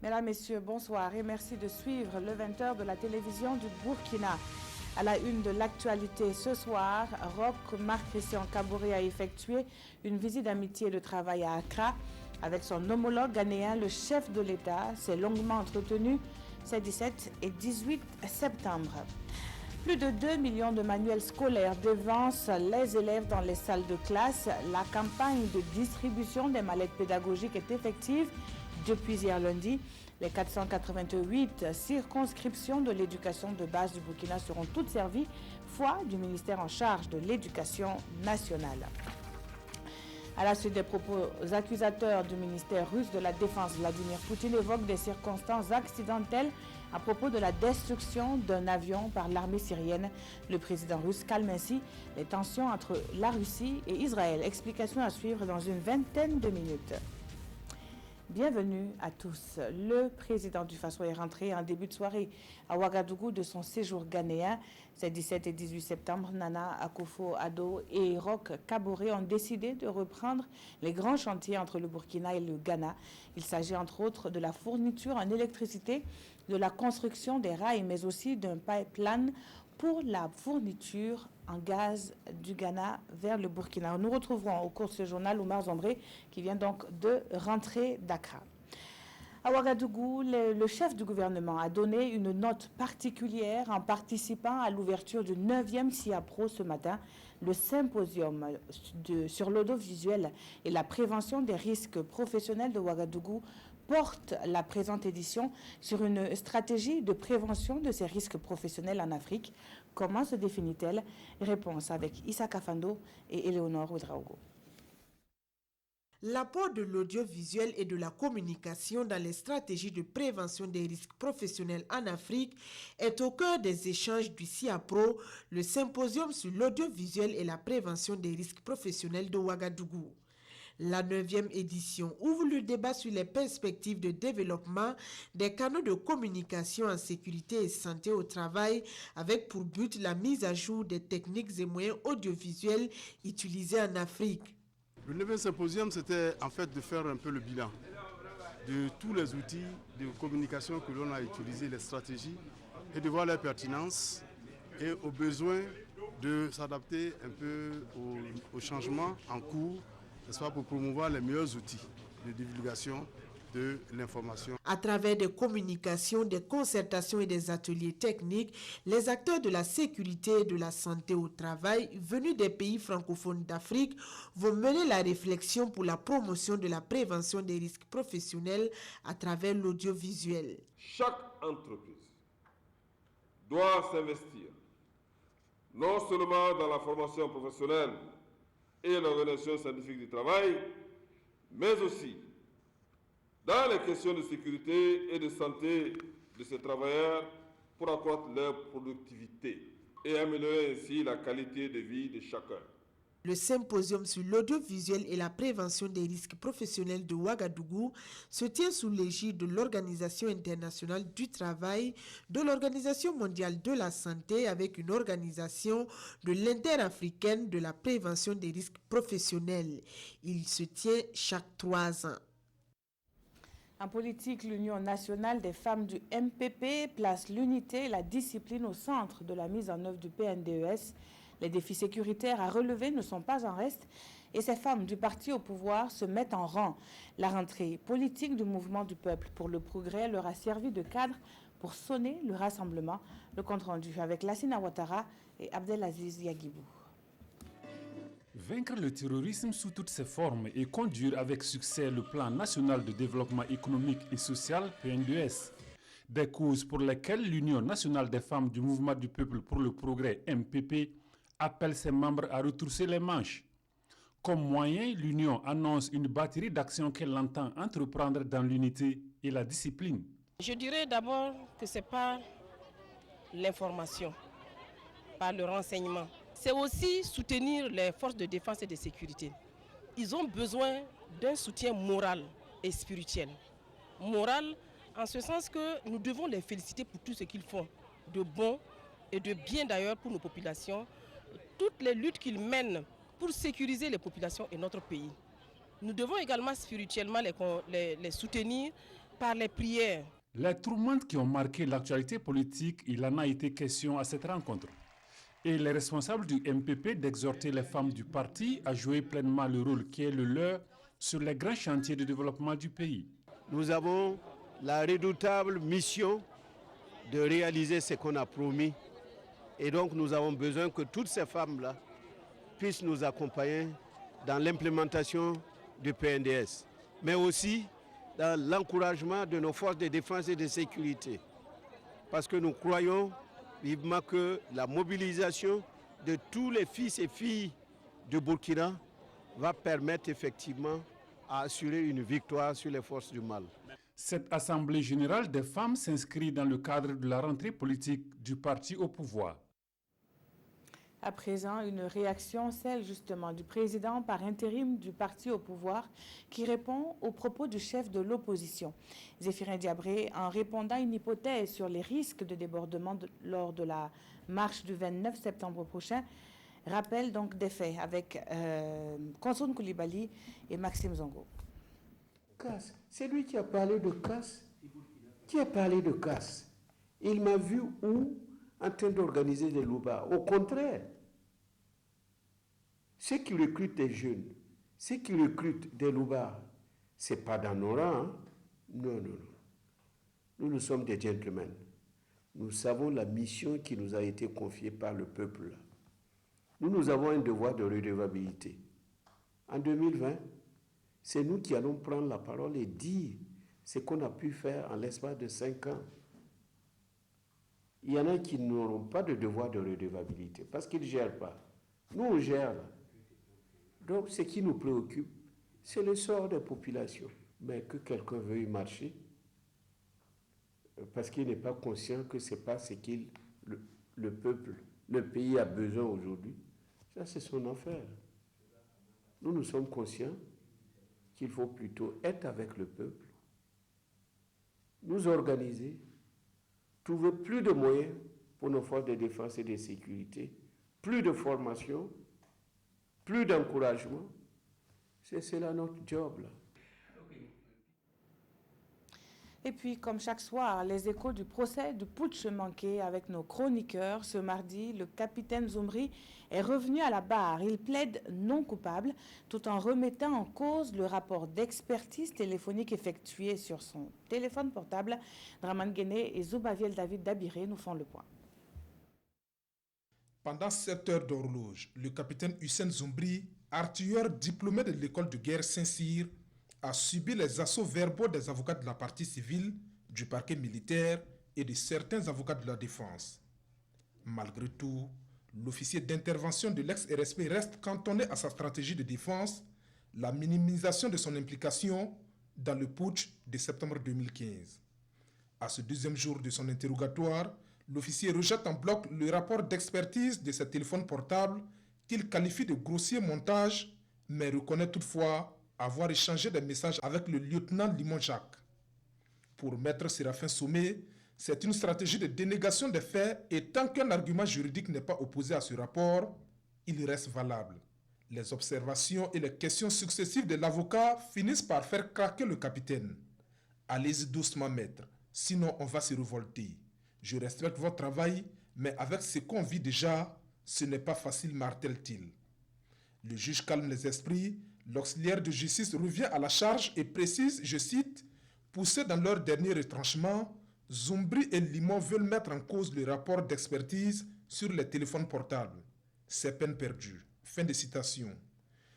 Mesdames, Messieurs, bonsoir et merci de suivre le 20h de la télévision du Burkina. À la une de l'actualité ce soir, Roch Marc-Christian Kaboré a effectué une visite d'amitié et de travail à Accra avec son homologue ghanéen, le chef de l'État. S'est longuement entretenu ces 17 et 18 septembre. Plus de 2 millions de manuels scolaires devancent les élèves dans les salles de classe. La campagne de distribution des mallettes pédagogiques est effective depuis hier lundi. Les 488 circonscriptions de l'éducation de base du Burkina seront toutes servies, foi du ministère en charge de l'éducation nationale. À la suite des propos accusateurs du ministère russe de la Défense, Vladimir Poutine évoque des circonstances accidentelles à propos de la destruction d'un avion par l'armée syrienne. Le président russe calme ainsi les tensions entre la Russie et Israël. Explication à suivre dans une vingtaine de minutes. Bienvenue à tous. Le président du Faso est rentré en début de soirée à Ouagadougou de son séjour ghanéen. Ces 17 et 18 septembre, Nana Akufo-Addo et Roch Kaboré ont décidé de reprendre les grands chantiers entre le Burkina et le Ghana. Il s'agit entre autres de la fourniture en électricité, de la construction des rails, mais aussi d'un pipeline pour la fourniture en gaz du Ghana vers le Burkina. Nous retrouverons au cours de ce journal Oumar Zombré qui vient donc de rentrer d'Accra. À Ouagadougou, le chef du gouvernement a donné une note particulière en participant à l'ouverture du 9e SIAPRO ce matin. Le symposium sur l'audiovisuel et la prévention des risques professionnels de Ouagadougou porte la présente édition sur une stratégie de prévention de ces risques professionnels en Afrique. Comment se définit-elle? Réponse avec Issa Kafando et Éléonore Ouedraogo. L'apport de l'audiovisuel et de la communication dans les stratégies de prévention des risques professionnels en Afrique est au cœur des échanges du SIAPRO, le symposium sur l'audiovisuel et la prévention des risques professionnels de Ouagadougou. La 9e édition ouvre le débat sur les perspectives de développement des canaux de communication en sécurité et santé au travail avec pour but la mise à jour des techniques et moyens audiovisuels utilisés en Afrique. Le 9e symposium, c'était en fait de faire un peu le bilan de tous les outils de communication que l'on a utilisés, les stratégies, et de voir leur pertinence et aux besoins de s'adapter un peu aux changements en cours, n'est-ce pas, pour promouvoir les meilleurs outils de divulgation de l'information. À travers des communications, des concertations et des ateliers techniques, les acteurs de la sécurité et de la santé au travail venus des pays francophones d'Afrique vont mener la réflexion pour la promotion de la prévention des risques professionnels à travers l'audiovisuel. Chaque entreprise doit s'investir non seulement dans la formation professionnelle et l'organisation scientifique du travail, mais aussi dans les questions de sécurité et de santé de ces travailleurs pour accroître leur productivité et améliorer ainsi la qualité de vie de chacun. Le symposium sur l'audiovisuel et la prévention des risques professionnels de Ouagadougou se tient sous l'égide de l'Organisation internationale du travail, de l'Organisation mondiale de la santé avec une organisation de l'interafricaine de la prévention des risques professionnels. Il se tient chaque 3 ans. En politique, l'Union nationale des femmes du MPP place l'unité et la discipline au centre de la mise en œuvre du PNDES. Les défis sécuritaires à relever ne sont pas en reste et ces femmes du parti au pouvoir se mettent en rang. La rentrée politique du mouvement du peuple pour le progrès leur a servi de cadre pour sonner le rassemblement. Le compte rendu avec Lassina Ouattara et Abdelaziz Yagibou. Vaincre le terrorisme sous toutes ses formes et conduire avec succès le plan national de développement économique et social PNDES. Des causes pour lesquelles l'Union nationale des femmes du mouvement du peuple pour le progrès MPP appelle ses membres à retrousser les manches. Comme moyen, l'Union annonce une batterie d'actions qu'elle entend entreprendre dans l'unité et la discipline. Je dirais d'abord que ce n'est pas l'information, pas le renseignement. C'est aussi soutenir les forces de défense et de sécurité. Ils ont besoin d'un soutien moral et spirituel. Moral, en ce sens que nous devons les féliciter pour tout ce qu'ils font, de bon et de bien d'ailleurs pour nos populations, toutes les luttes qu'ils mènent pour sécuriser les populations et notre pays. Nous devons également spirituellement les soutenir par les prières. Les tourmentes qui ont marqué l'actualité politique, il en a été question à cette rencontre. Et les responsables du MPP d'exhorter les femmes du parti à jouer pleinement le rôle qui est le leur sur les grands chantiers de développement du pays. Nous avons la redoutable mission de réaliser ce qu'on a promis. Et donc nous avons besoin que toutes ces femmes-là puissent nous accompagner dans l'implémentation du PNDS, mais aussi dans l'encouragement de nos forces de défense et de sécurité. Parce que nous croyons vivement que la mobilisation de tous les fils et filles de Burkina va permettre effectivement à assurer une victoire sur les forces du mal. Cette assemblée générale des femmes s'inscrit dans le cadre de la rentrée politique du parti au pouvoir. À présent, une réaction, celle justement du président par intérim du parti au pouvoir, qui répond aux propos du chef de l'opposition. Zéphirin Diabré, en répondant à une hypothèse sur les risques de débordement lors de la marche du 29 septembre prochain, rappelle donc des faits avec Konsoun Koulibaly et Maxime Zongo. Casse, c'est lui qui a parlé de casse. Qui a parlé de casse? Il m'a vu où? En train d'organiser des loupas. Au contraire, ceux qui recrutent des jeunes, ceux qui recrutent des loupas, ce n'est pas dans nos rangs. Hein? Non. Nous sommes des gentlemen. Nous savons la mission qui nous a été confiée par le peuple. Nous avons un devoir de redevabilité. En 2020, c'est nous qui allons prendre la parole et dire ce qu'on a pu faire en l'espace de 5 ans. Il y en a qui n'auront pas de devoir de redevabilité parce qu'ils ne gèrent pas. Nous, on gère. Donc, ce qui nous préoccupe, c'est le sort des populations. Mais que quelqu'un veuille marcher parce qu'il n'est pas conscient que ce n'est pas ce que le peuple, le pays a besoin aujourd'hui, ça, c'est son affaire. Nous sommes conscients qu'il faut plutôt être avec le peuple, nous organiser, trouver plus de moyens pour nos forces de défense et de sécurité, plus de formation, plus d'encouragement. C'est là notre job. Là. Et puis, comme chaque soir, les échos du procès du putsch manqué avec nos chroniqueurs. Ce mardi, le capitaine Zoumbry est revenu à la barre. Il plaide non coupable tout en remettant en cause le rapport d'expertise téléphonique effectué sur son téléphone portable. Draman Guéné et Zoubaviel David Dabiré nous font le point. Pendant 7 heures d'horloge, le capitaine Hussein Zoumbry, artilleur diplômé de l'école de guerre Saint-Cyr, a subi les assauts verbaux des avocats de la partie civile, du parquet militaire et de certains avocats de la défense. Malgré tout, l'officier d'intervention de l'ex-RSP reste cantonné à sa stratégie de défense, la minimisation de son implication dans le putsch de septembre 2015. À ce deuxième jour de son interrogatoire, l'officier rejette en bloc le rapport d'expertise de ses téléphones portables qu'il qualifie de grossier montage, mais reconnaît toutefois avoir échangé des messages avec le lieutenant Limon Jacques. Pour Maître Séraphin Sommet, c'est une stratégie de dénégation des faits et tant qu'un argument juridique n'est pas opposé à ce rapport, il reste valable. Les observations et les questions successives de l'avocat finissent par faire craquer le capitaine. Allez-y doucement, maître, sinon on va se révolter. Je respecte votre travail, mais avec ce qu'on vit déjà, ce n'est pas facile, martèle-t-il. Le juge calme les esprits. L'auxiliaire de justice revient à la charge et précise, je cite, « Poussés dans leur dernier retranchement, Zoumbry et Limon veulent mettre en cause le rapport d'expertise sur les téléphones portables. C'est peine perdue. » Fin de citation.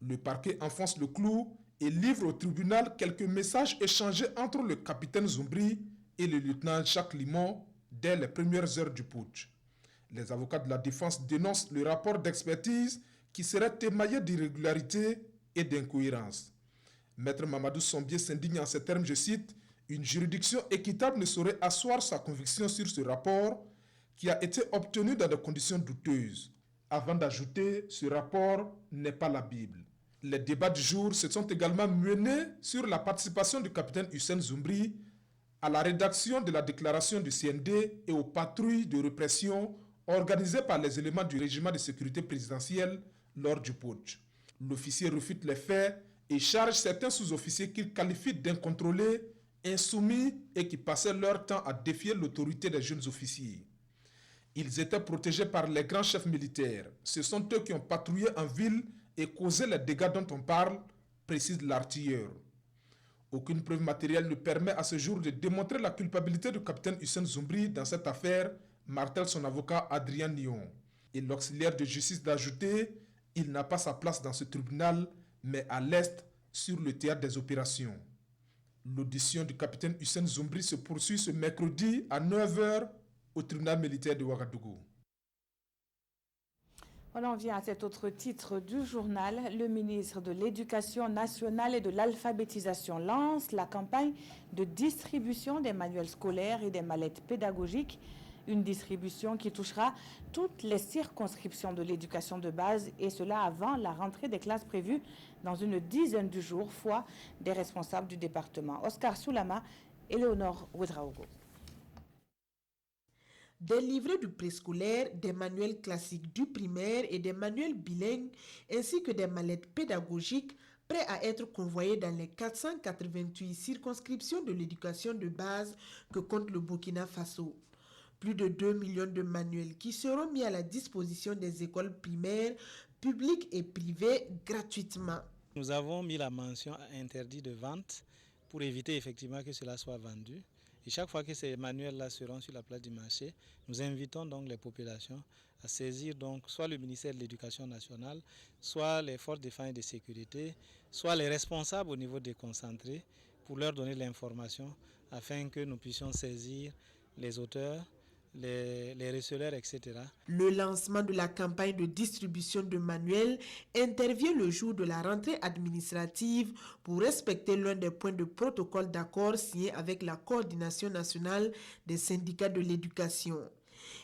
Le parquet enfonce le clou et livre au tribunal quelques messages échangés entre le capitaine Zoumbry et le lieutenant Jacques Limon dès les premières heures du putsch. Les avocats de la défense dénoncent le rapport d'expertise qui serait émaillé d'irrégularités et d'incohérences. Maître Mamadou Sombier s'indigne en ces termes, je cite, « Une juridiction équitable ne saurait asseoir sa conviction sur ce rapport qui a été obtenu dans des conditions douteuses. » Avant d'ajouter, ce rapport n'est pas la Bible. Les débats du jour se sont également menés sur la participation du capitaine Hussein Zoumbry à la rédaction de la déclaration du CND et aux patrouilles de répression organisées par les éléments du régiment de sécurité présidentielle lors du putsch. L'officier refute les faits et charge certains sous-officiers qu'il qualifie d'incontrôlés insoumis et qui passaient leur temps à défier l'autorité des jeunes officiers. Ils étaient protégés par les grands chefs militaires. Ce sont eux qui ont patrouillé en ville et causé les dégâts dont on parle, précise l'artilleur. Aucune preuve matérielle ne permet à ce jour de démontrer la culpabilité du capitaine Hussein Zumbri dans cette affaire, martèle son avocat Adrien Nion. Et l'auxiliaire de justice d'ajouter, il n'a pas sa place dans ce tribunal, mais à l'est, sur le théâtre des opérations. L'audition du capitaine Hussein Zumbri se poursuit ce mercredi à 9h au tribunal militaire de Ouagadougou. Voilà, on vient à cet autre titre du journal. Le ministre de l'Éducation nationale et de l'alphabétisation lance la campagne de distribution des manuels scolaires et des mallettes pédagogiques. Une distribution qui touchera toutes les circonscriptions de l'éducation de base et cela avant la rentrée des classes prévues dans une dizaine de jours, foi des responsables du département. Oscar Soulama et Léonore Ouedraogo. Des livrets du préscolaire, des manuels classiques du primaire et des manuels bilingues, ainsi que des mallettes pédagogiques prêts à être convoyés dans les 488 circonscriptions de l'éducation de base que compte le Burkina Faso. Plus de 2 millions de manuels qui seront mis à la disposition des écoles primaires, publiques et privées gratuitement. Nous avons mis la mention interdit de vente pour éviter effectivement que cela soit vendu. Et chaque fois que ces manuels-là seront sur la place du marché, nous invitons donc les populations à saisir donc soit le ministère de l'Éducation nationale, soit les forces de défense et de sécurité, soit les responsables au niveau des concentrés pour leur donner l'information afin que nous puissions saisir les auteurs, les receleurs, etc. Le lancement de la campagne de distribution de manuels intervient le jour de la rentrée administrative pour respecter l'un des points de protocole d'accord signé avec la coordination nationale des syndicats de l'éducation.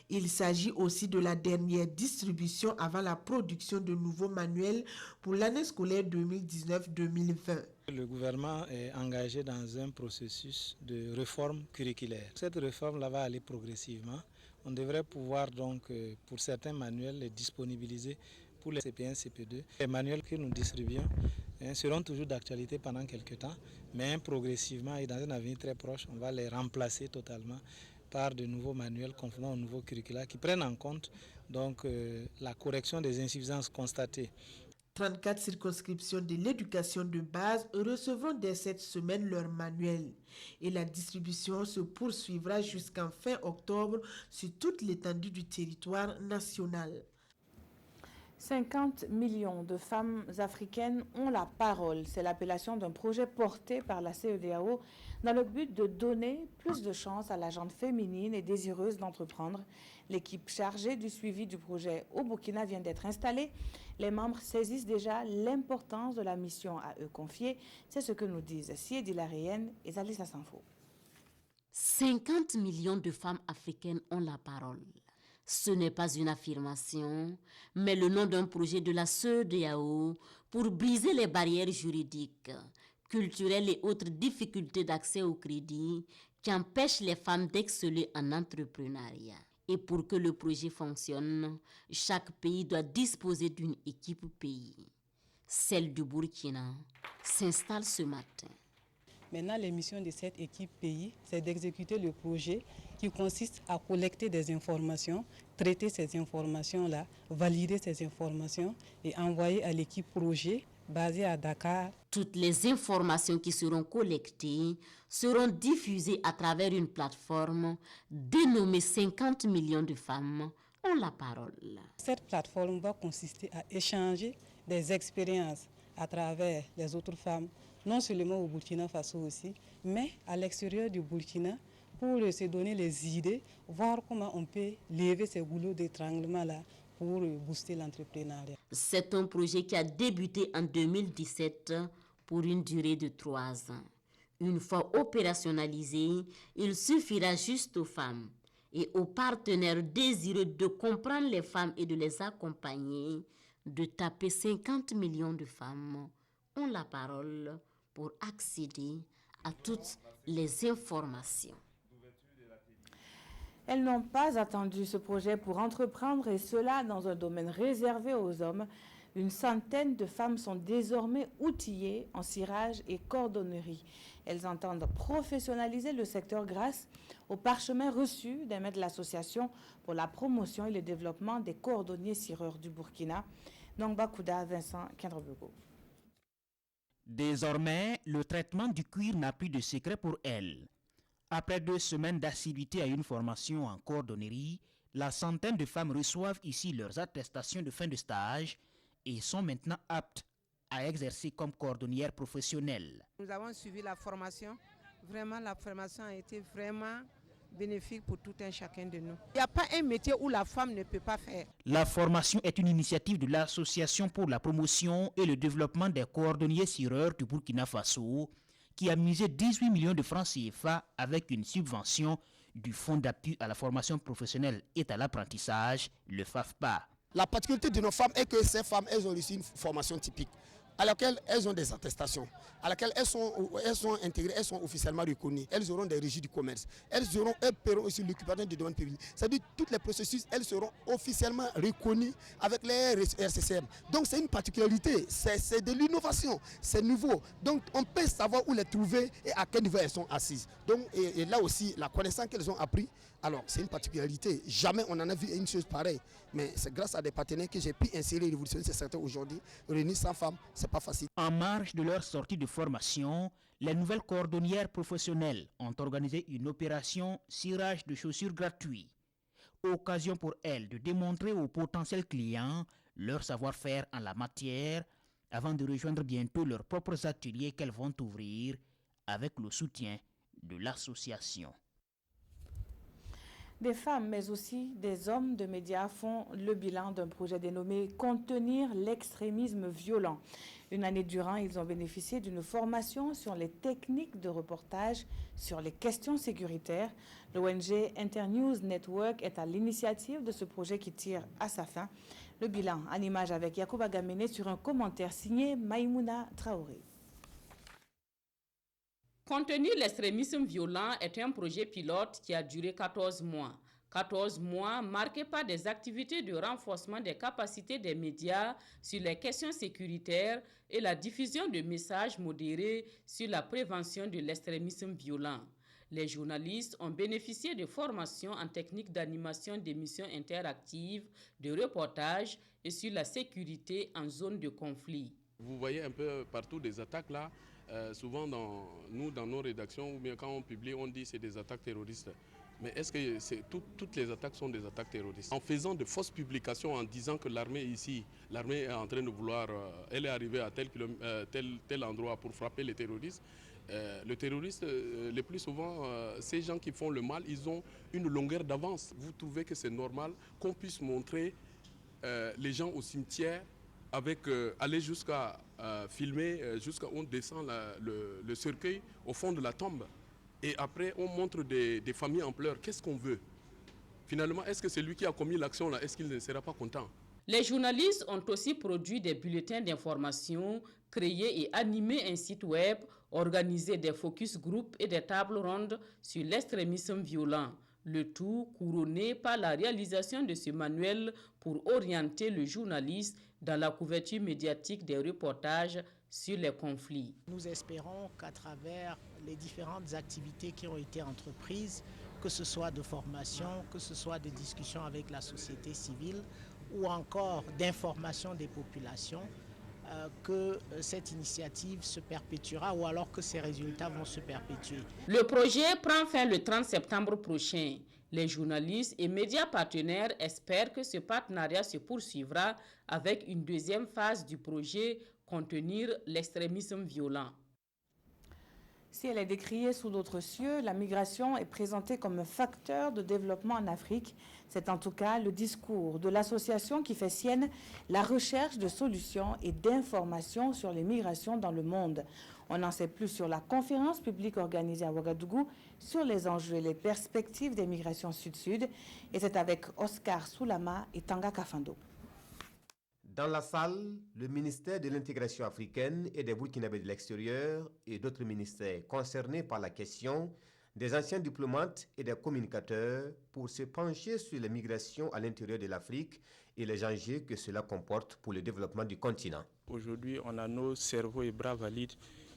Il s'agit aussi de la dernière distribution avant la production de nouveaux manuels pour l'année scolaire 2019-2020. Le gouvernement est engagé dans un processus de réforme curriculaire. Cette réforme-là va aller progressivement. On devrait pouvoir donc, pour certains manuels, les disponibiliser pour les CP1, CP2. Les manuels que nous distribuons seront toujours d'actualité pendant quelques temps, mais progressivement et dans un avenir très proche, on va les remplacer totalement par de nouveaux manuels conformément aux nouveaux curricula qui prennent en compte donc, la correction des insuffisances constatées. 34 circonscriptions de l'éducation de base recevront dès cette semaine leur manuel et la distribution se poursuivra jusqu'en fin octobre sur toute l'étendue du territoire national. 50 millions de femmes africaines ont la parole. C'est l'appellation d'un projet porté par la CEDEAO dans le but de donner plus de chance à la gente féminine et désireuse d'entreprendre. L'équipe chargée du suivi du projet au Burkina vient d'être installée. Les membres saisissent déjà l'importance de la mission à eux confiée. C'est ce que nous disent Siedi Laréenne et Zalissa Sanfo. 50 millions de femmes africaines ont la parole. Ce n'est pas une affirmation, mais le nom d'un projet de la CEDEAO pour briser les barrières juridiques, culturelles et autres difficultés d'accès au crédit qui empêchent les femmes d'exceller en entrepreneuriat. Et pour que le projet fonctionne, chaque pays doit disposer d'une équipe pays. Celle du Burkina s'installe ce matin. Maintenant, les missions de cette équipe pays, c'est d'exécuter le projet qui consiste à collecter des informations, traiter ces informations-là, valider ces informations et envoyer à l'équipe projet basée à Dakar. Toutes les informations qui seront collectées seront diffusées à travers une plateforme dénommée 50 millions de femmes ont la parole. Cette plateforme va consister à échanger des expériences à travers les autres femmes, non seulement au Burkina Faso aussi, mais à l'extérieur du Burkina, pour se donner les idées, voir comment on peut lever ces goulots d'étranglement-là pour booster l'entrepreneuriat. C'est un projet qui a débuté en 2017 pour une durée de 3 ans. Une fois opérationnalisé, il suffira juste aux femmes et aux partenaires désireux de comprendre les femmes et de les accompagner, de taper 50 millions de femmes ont la parole pour accéder à toutes les informations. Elles n'ont pas attendu ce projet pour entreprendre et cela dans un domaine réservé aux hommes. Une centaine de femmes sont désormais outillées en cirage et cordonnerie. Elles entendent professionnaliser le secteur grâce au parchemin reçu des mains de l'association pour la promotion et le développement des cordonniers cireurs du Burkina. Nongba Kouda, Vincent Kendrobego. Désormais, le traitement du cuir n'a plus de secret pour elles. Après 2 semaines d'assiduité à une formation en cordonnerie, la centaine de femmes reçoivent ici leurs attestations de fin de stage et sont maintenant aptes à exercer comme cordonnières professionnelles. Nous avons suivi la formation. Vraiment, la formation a été vraiment bénéfique pour tout un chacun de nous. Il n'y a pas un métier où la femme ne peut pas faire. La formation est une initiative de l'Association pour la promotion et le développement des cordonniers cireurs du Burkina Faso qui a misé 18 millions de francs CFA avec une subvention du Fonds d'appui à la formation professionnelle et à l'apprentissage, le FAFPA. La particularité de nos femmes est que ces femmes, elles ont reçu une formation typique à laquelle elles ont des attestations, à laquelle elles sont intégrées, elles sont officiellement reconnues. Elles auront des régies du commerce. Elles paieront aussi l'occupation des demandes publiques. C'est-à-dire tous les processus, elles seront officiellement reconnues avec les RCCM. Donc c'est une particularité, c'est de l'innovation, c'est nouveau. Donc on peut savoir où les trouver et à quel niveau elles sont assises. Donc et là aussi, la connaissance qu'elles ont appris, alors c'est une particularité. Jamais on en a vu une chose pareille. Mais c'est grâce à des partenaires que j'ai pu insérer et révolutionner ces secteurs aujourd'hui. Réunir 100 femmes, c'est pas facile. En marge de leur sortie de formation, les nouvelles cordonnières professionnelles ont organisé une opération cirage de chaussures gratuit. Occasion pour elles de démontrer aux potentiels clients leur savoir-faire en la matière avant de rejoindre bientôt leurs propres ateliers qu'elles vont ouvrir avec le soutien de l'association. Des femmes, mais aussi des hommes de médias font le bilan d'un projet dénommé « Contenir l'extrémisme violent ». Une année durant, ils ont bénéficié d'une formation sur les techniques de reportage sur les questions sécuritaires. L'ONG Internews Network est à l'initiative de ce projet qui tire à sa fin. Le bilan en image avec Yacouba Gamene sur un commentaire signé Maïmouna Traoré. Contenir l'extrémisme violent est un projet pilote qui a duré 14 mois. 14 mois marqués par des activités de renforcement des capacités des médias sur les questions sécuritaires et la diffusion de messages modérés sur la prévention de l'extrémisme violent. Les journalistes ont bénéficié de formations en techniques d'animation d'émissions interactives, de reportage et sur la sécurité en zone de conflit. Vous voyez un peu partout des attaques là. Souvent, dans nos rédactions, ou bien quand on publie, on dit que c'est des attaques terroristes. Mais est-ce que toutes les attaques sont des attaques terroristes? En faisant de fausses publications, en disant que l'armée ici, l'armée est en train de vouloir, elle est arrivée à tel endroit pour frapper les terroristes. Le terroriste, le plus souvent, ces gens qui font le mal, ils ont une longueur d'avance. Vous trouvez que c'est normal qu'on puisse montrer les gens au cimetière avec aller jusqu'à filmer, jusqu'à on descend le cercueil au fond de la tombe. Et après, on montre des familles en pleurs. Qu'est-ce qu'on veut? Finalement, est-ce que c'est lui qui a commis l'action là? Est-ce qu'il ne sera pas content? Les journalistes ont aussi produit des bulletins d'information, créé et animé un site web, organisé des focus group et des tables rondes sur l'extrémisme violent. Le tout couronné par la réalisation de ce manuel pour orienter le journaliste dans la couverture médiatique des reportages sur les conflits. Nous espérons qu'à travers les différentes activités qui ont été entreprises, que ce soit de formation, que ce soit de discussions avec la société civile ou encore d'information des populations, que cette initiative se perpétuera ou alors que ces résultats vont se perpétuer. Le projet prend fin le 30 septembre prochain. Les journalistes et médias partenaires espèrent que ce partenariat se poursuivra avec une deuxième phase du projet Contenir l'extrémisme violent. Si elle est décriée sous d'autres cieux, la migration est présentée comme un facteur de développement en Afrique. C'est en tout cas le discours de l'association qui fait sienne la recherche de solutions et d'informations sur les migrations dans le monde. On en sait plus sur la conférence publique organisée à Ouagadougou sur les enjeux et les perspectives des migrations sud-sud. Et c'est avec Oscar Soulama et Tanga Kafando. Dans la salle, le ministère de l'intégration africaine et des Burkinabés de l'extérieur et d'autres ministères concernés par la question, des anciens diplomates et des communicateurs pour se pencher sur les migrations à l'intérieur de l'Afrique et les enjeux que cela comporte pour le développement du continent. Aujourd'hui, on a nos cerveaux et bras valides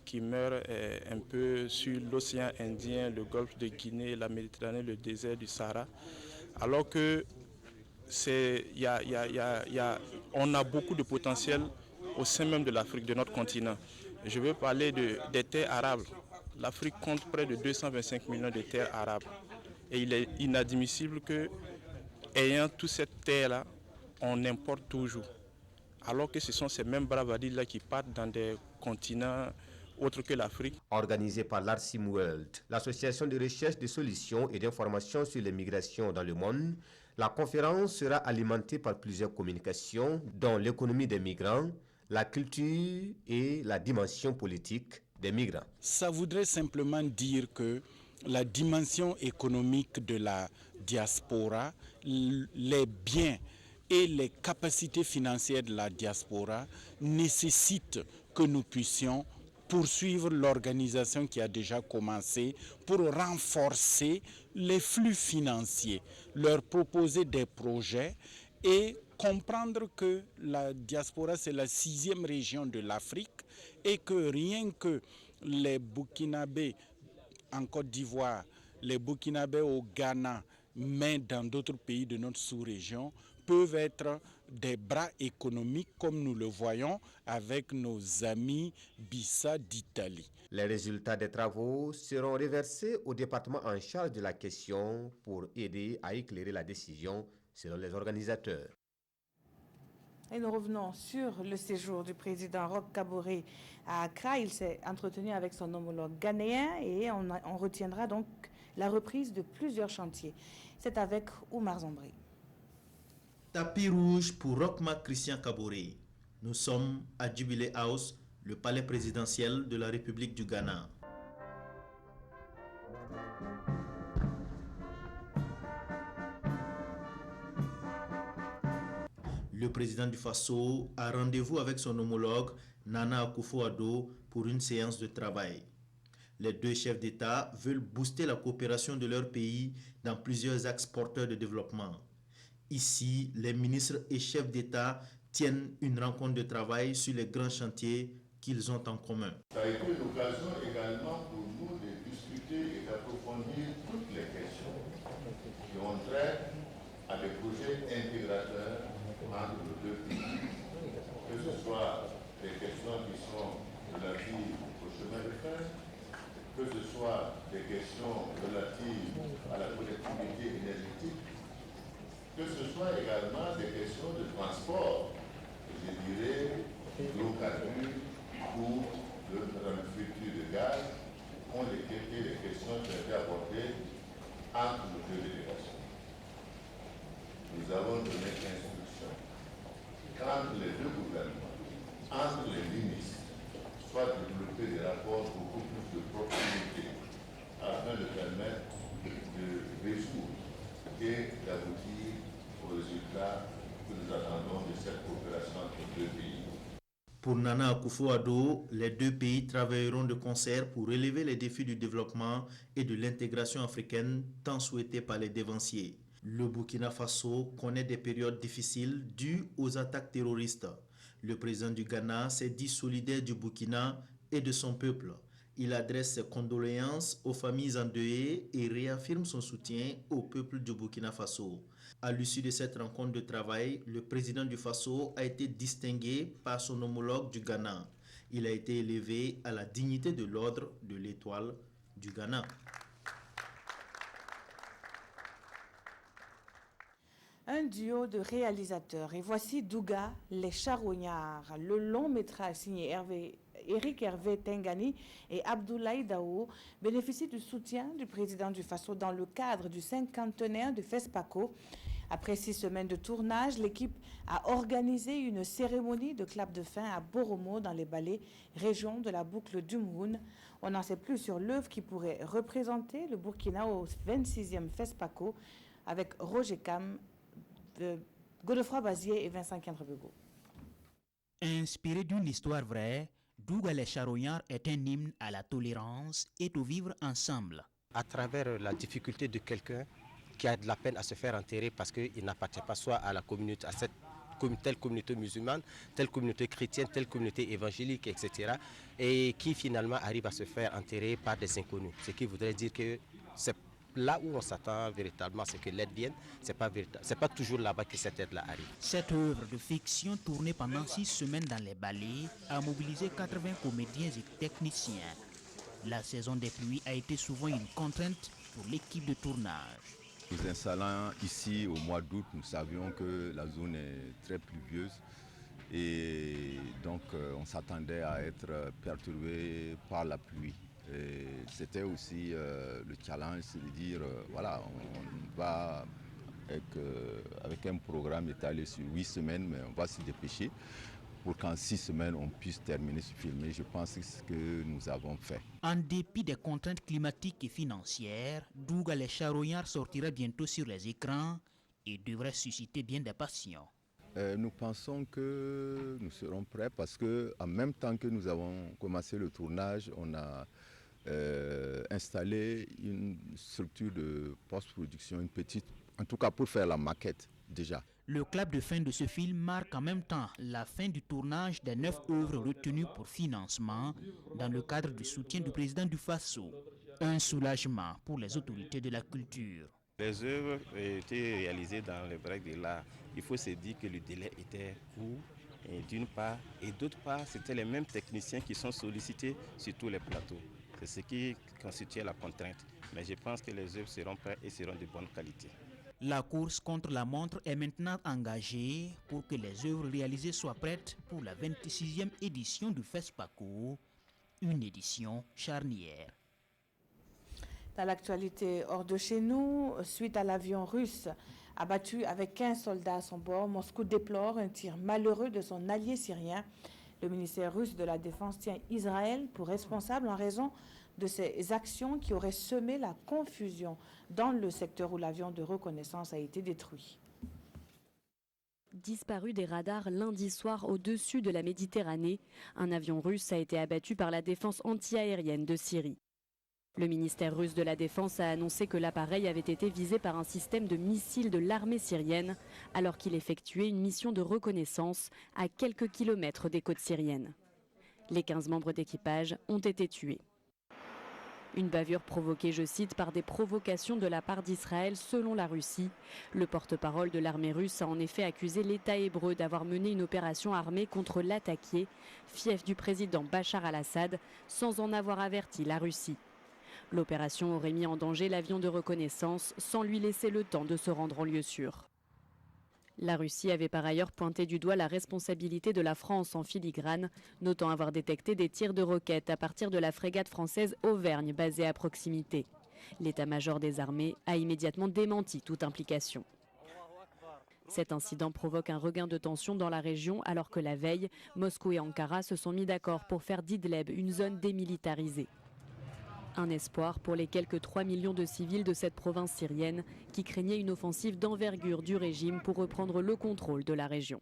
qui meurent un peu sur l'océan Indien, le golfe de Guinée, la Méditerranée, le désert du Sahara, alors que on a beaucoup de potentiel au sein même de l'Afrique, de notre continent. Je veux parler des terres arables. L'Afrique compte près de 225 millions de terres arables. Et il est inadmissible que, ayant toute cette terre-là, on importe toujours. Alors que ce sont ces mêmes bravadilles-là qui partent dans des continents autres que l'Afrique. Organisée par l'Arcim World, l'association de recherche de solutions et d'informations sur les migrations dans le monde, la conférence sera alimentée par plusieurs communications, dont l'économie des migrants, la culture et la dimension politique des migrants. Ça voudrait simplement dire que la dimension économique de la diaspora, les biens et les capacités financières de la diaspora nécessitent que nous puissions poursuivre l'organisation qui a déjà commencé pour renforcer les flux financiers, leur proposer des projets et comprendre que la diaspora, c'est la 6e région de l'Afrique et que rien que les Burkinabés en Côte d'Ivoire, les Burkinabés au Ghana, mais dans d'autres pays de notre sous-région, peuvent être des bras économiques comme nous le voyons avec nos amis Bissa d'Italie. Les résultats des travaux seront reversés au département en charge de la question pour aider à éclairer la décision selon les organisateurs. Et nous revenons sur le séjour du président Roch Kaboré à Accra. Il s'est entretenu avec son homologue ghanéen et on retiendra donc la reprise de plusieurs chantiers. C'est avec Oumar Zombri. Tapis rouge pour Roch Marc Christian Kaboré. Nous sommes à Jubilee House, le palais présidentiel de la République du Ghana. Le président du Faso a rendez-vous avec son homologue Nana Akufo-Addo pour une séance de travail. Les deux chefs d'État veulent booster la coopération de leur pays dans plusieurs axes porteurs de développement. Ici, les ministres et chefs d'État tiennent une rencontre de travail sur les grands chantiers qu'ils ont en commun. Ça a été l'occasion également pour nous de discuter et d'approfondir toutes les questions qui ont trait à des projets intégrateurs entre nos deux pays, que ce soit des questions qui sont relatives au chemin de fer, que ce soit des questions relatives à la collectivité énergétique, que ce soit également des questions de transport, je dirais, d'hydrocarbures ou de futur de gaz, ont été les questions qui ont été abordées entre nos deux délégations. Nous avons donné instruction qu'entre les deux gouvernements, entre les ministres, soit développer des rapports beaucoup plus de proximité afin de permettre de résoudre et d'aboutir aux résultats que nous attendons de cette coopération entre les deux pays. Pour Nana Akufo-Addo, les deux pays travailleront de concert pour relever les défis du développement et de l'intégration africaine tant souhaités par les dévanciers. Le Burkina Faso connaît des périodes difficiles dues aux attaques terroristes. Le président du Ghana s'est dit solidaire du Burkina et de son peuple. Il adresse ses condoléances aux familles endeuillées et réaffirme son soutien au peuple du Burkina Faso. À l'issue de cette rencontre de travail, le président du Faso a été distingué par son homologue du Ghana. Il a été élevé à la dignité de l'ordre de l'étoile du Ghana. Un duo de réalisateurs. Et voici Douga, Les Charognards, le long métrage signé Eric Hervé Tengani et Abdoulaye Dao bénéficie du soutien du président du Faso dans le cadre du 50e de FESPACO. Après 6 semaines de tournage, l'équipe a organisé une cérémonie de clap de fin à Boromo dans les Balais, région de la boucle du Mouhoun. On n'en sait plus sur l'œuvre qui pourrait représenter le Burkina au 26e FESPACO avec Roger Cam, Godefroy Bazier et Vincent Kiandrebego. Inspiré d'une histoire vraie, Douga les Charognards est un hymne à la tolérance et au vivre ensemble. À travers la difficulté de quelqu'un qui a de la peine à se faire enterrer parce qu'il n'appartient pas soit à la communauté, à cette telle communauté musulmane, telle communauté chrétienne, telle communauté évangélique, etc. Et qui finalement arrive à se faire enterrer par des inconnus. Ce qui voudrait dire que c'est là où on s'attend véritablement, c'est que l'aide vienne, c'est pas toujours là-bas que cette aide-là arrive. Cette œuvre de fiction tournée pendant 6 semaines dans les ballets a mobilisé 80 comédiens et techniciens. La saison des pluies a été souvent une contrainte pour l'équipe de tournage. Nous installant ici au mois d'août, nous savions que la zone est très pluvieuse et donc on s'attendait à être perturbé par la pluie. C'était aussi le challenge, c'est de dire, voilà, on va avec un programme étalé sur 8 semaines, mais on va se dépêcher pour qu'en 6 semaines, on puisse terminer ce film. Et je pense que c'est ce que nous avons fait. En dépit des contraintes climatiques et financières, Douga les Charognards sortira bientôt sur les écrans et devrait susciter bien des passions. Nous pensons que nous serons prêts parce qu'en même temps que nous avons commencé le tournage, on a installé une structure de post-production, une petite, en tout cas pour faire la maquette déjà. Le clap de fin de ce film marque en même temps la fin du tournage des 9 œuvres retenues pour financement dans le cadre du soutien du président du Faso. Un soulagement pour les autorités de la culture. Les œuvres étaient réalisées dans le break de l'art. Il faut se dire que le délai était court, d'une part, et d'autre part, c'était les mêmes techniciens qui sont sollicités sur tous les plateaux. C'est ce qui constituait la contrainte. Mais je pense que les œuvres seront prêtes et seront de bonne qualité. La course contre la montre est maintenant engagée pour que les œuvres réalisées soient prêtes pour la 26e édition du FESPACO, une édition charnière. Dans l'actualité hors de chez nous, suite à l'avion russe abattu avec 15 soldats à son bord, Moscou déplore un tir malheureux de son allié syrien. Le ministère russe de la Défense tient Israël pour responsable en raison de ces actions qui auraient semé la confusion dans le secteur où l'avion de reconnaissance a été détruit. Disparu des radars lundi soir au-dessus de la Méditerranée, un avion russe a été abattu par la défense antiaérienne de Syrie. Le ministère russe de la Défense a annoncé que l'appareil avait été visé par un système de missiles de l'armée syrienne alors qu'il effectuait une mission de reconnaissance à quelques kilomètres des côtes syriennes. Les 15 membres d'équipage ont été tués. Une bavure provoquée, je cite, par des provocations de la part d'Israël selon la Russie. Le porte-parole de l'armée russe a en effet accusé l'État hébreu d'avoir mené une opération armée contre l'Atakié, fief du président Bachar al-Assad, sans en avoir averti la Russie. L'opération aurait mis en danger l'avion de reconnaissance sans lui laisser le temps de se rendre en lieu sûr. La Russie avait par ailleurs pointé du doigt la responsabilité de la France en filigrane, notant avoir détecté des tirs de roquettes à partir de la frégate française Auvergne basée à proximité. L'état-major des armées a immédiatement démenti toute implication. Cet incident provoque un regain de tension dans la région alors que la veille, Moscou et Ankara se sont mis d'accord pour faire d'Idleb une zone démilitarisée. Un espoir pour les quelques 3 millions de civils de cette province syrienne qui craignaient une offensive d'envergure du régime pour reprendre le contrôle de la région.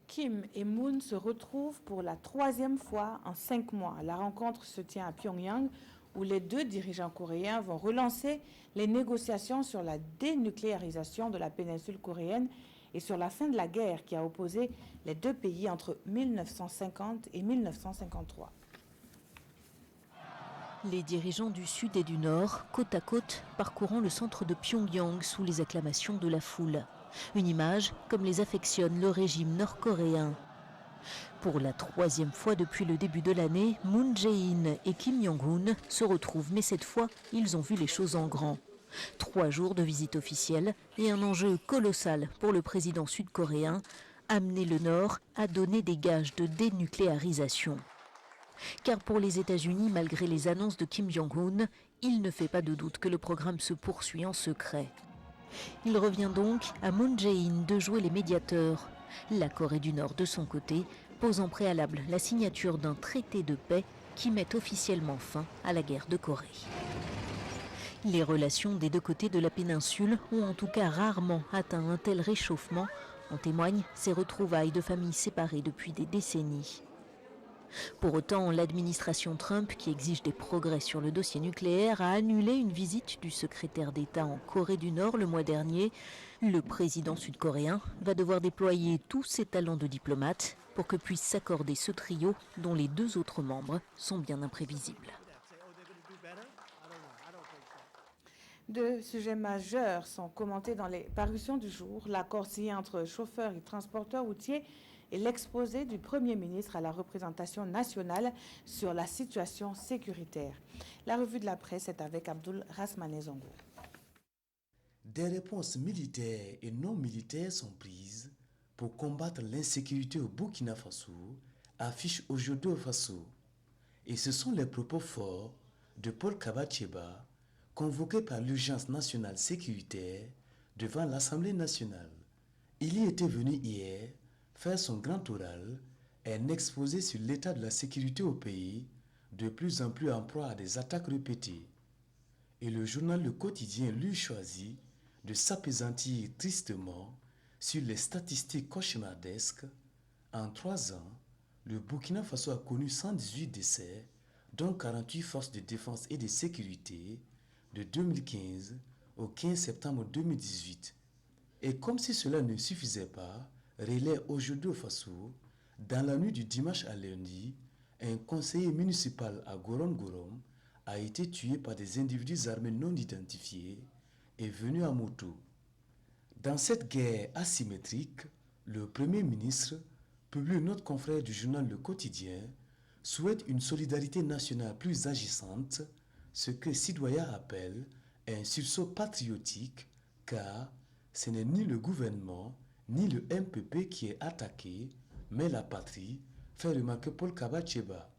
Kim et Moon se retrouvent pour la 3e fois en 5 mois. La rencontre se tient à Pyongyang où les deux dirigeants coréens vont relancer les négociations sur la dénucléarisation de la péninsule coréenne et sur la fin de la guerre qui a opposé les deux pays entre 1950 et 1953. Les dirigeants du Sud et du Nord, côte à côte, parcourant le centre de Pyongyang sous les acclamations de la foule. Une image comme les affectionne le régime nord-coréen. Pour la 3e fois depuis le début de l'année, Moon Jae-in et Kim Jong-un se retrouvent, mais cette fois, ils ont vu les choses en grand. 3 jours de visite officielle et un enjeu colossal pour le président sud-coréen, amener le Nord à donner des gages de dénucléarisation. Car pour les États-Unis, malgré les annonces de Kim Jong-un, il ne fait pas de doute que le programme se poursuit en secret. Il revient donc à Moon Jae-in de jouer les médiateurs. La Corée du Nord, de son côté, pose en préalable la signature d'un traité de paix qui met officiellement fin à la guerre de Corée. Les relations des deux côtés de la péninsule ont en tout cas rarement atteint un tel réchauffement. En témoignent ces retrouvailles de familles séparées depuis des décennies. Pour autant, l'administration Trump, qui exige des progrès sur le dossier nucléaire, a annulé une visite du secrétaire d'État en Corée du Nord le mois dernier. Le président sud-coréen va devoir déployer tous ses talents de diplomate pour que puisse s'accorder ce trio dont les deux autres membres sont bien imprévisibles. Deux sujets majeurs sont commentés dans les parutions du jour, l'accord signé entre chauffeurs et transporteurs routiers et l'exposé du Premier ministre à la représentation nationale sur la situation sécuritaire. La revue de la presse est avec Abdoul Rasmané Zongo. Des réponses militaires et non militaires sont prises pour combattre l'insécurité au Burkina Faso, affiche aujourd'hui au Faso. Et ce sont les propos forts de Paul Kaba-Tcheba, convoqué par l'urgence nationale sécuritaire devant l'Assemblée nationale. Il y était venu hier faire son grand oral et un exposé sur l'état de la sécurité au pays, de plus en plus en proie à des attaques répétées. Et le journal Le Quotidien lui choisit de s'appesantir tristement sur les statistiques cauchemardesques. En 3 ans, le Burkina Faso a connu 118 décès, dont 48 forces de défense et de sécurité, de 2015 au 15 septembre 2018. Et comme si cela ne suffisait pas, relais aujourd'hui au Faso, dans la nuit du dimanche à lundi, un conseiller municipal à Gorom a été tué par des individus armés non identifiés et venus à moto. Dans cette guerre asymétrique, le Premier ministre, publie notre confrère du journal Le Quotidien, souhaite une solidarité nationale plus agissante, ce que Sidoya appelle un sursaut patriotique, car ce n'est ni le gouvernement ni le MPP qui est attaqué, mais la patrie, fait remarquer Paul Kaba-Tcheba.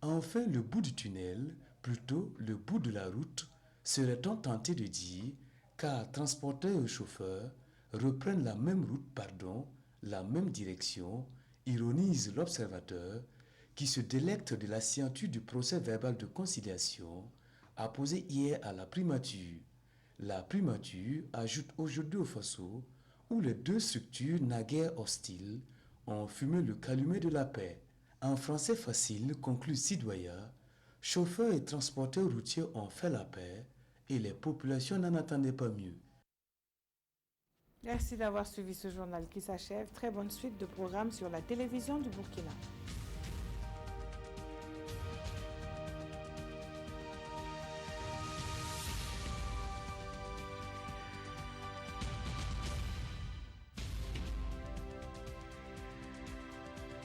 Enfin, le bout du tunnel, plutôt le bout de la route, serait-on tenté de dire, car transporteurs et chauffeurs reprennent la même route, la même direction, ironise l'observateur, qui se délecte de la signature du procès verbal de conciliation apposé hier à la primature. La primature ajoute aujourd'hui au Faso, où les deux structures naguère hostiles ont fumé le calumet de la paix. En français facile, conclut Sidoya, chauffeurs et transporteurs routiers ont fait la paix et les populations n'en attendaient pas mieux. Merci d'avoir suivi ce journal qui s'achève. Très bonne suite de programmes sur la télévision du Burkina.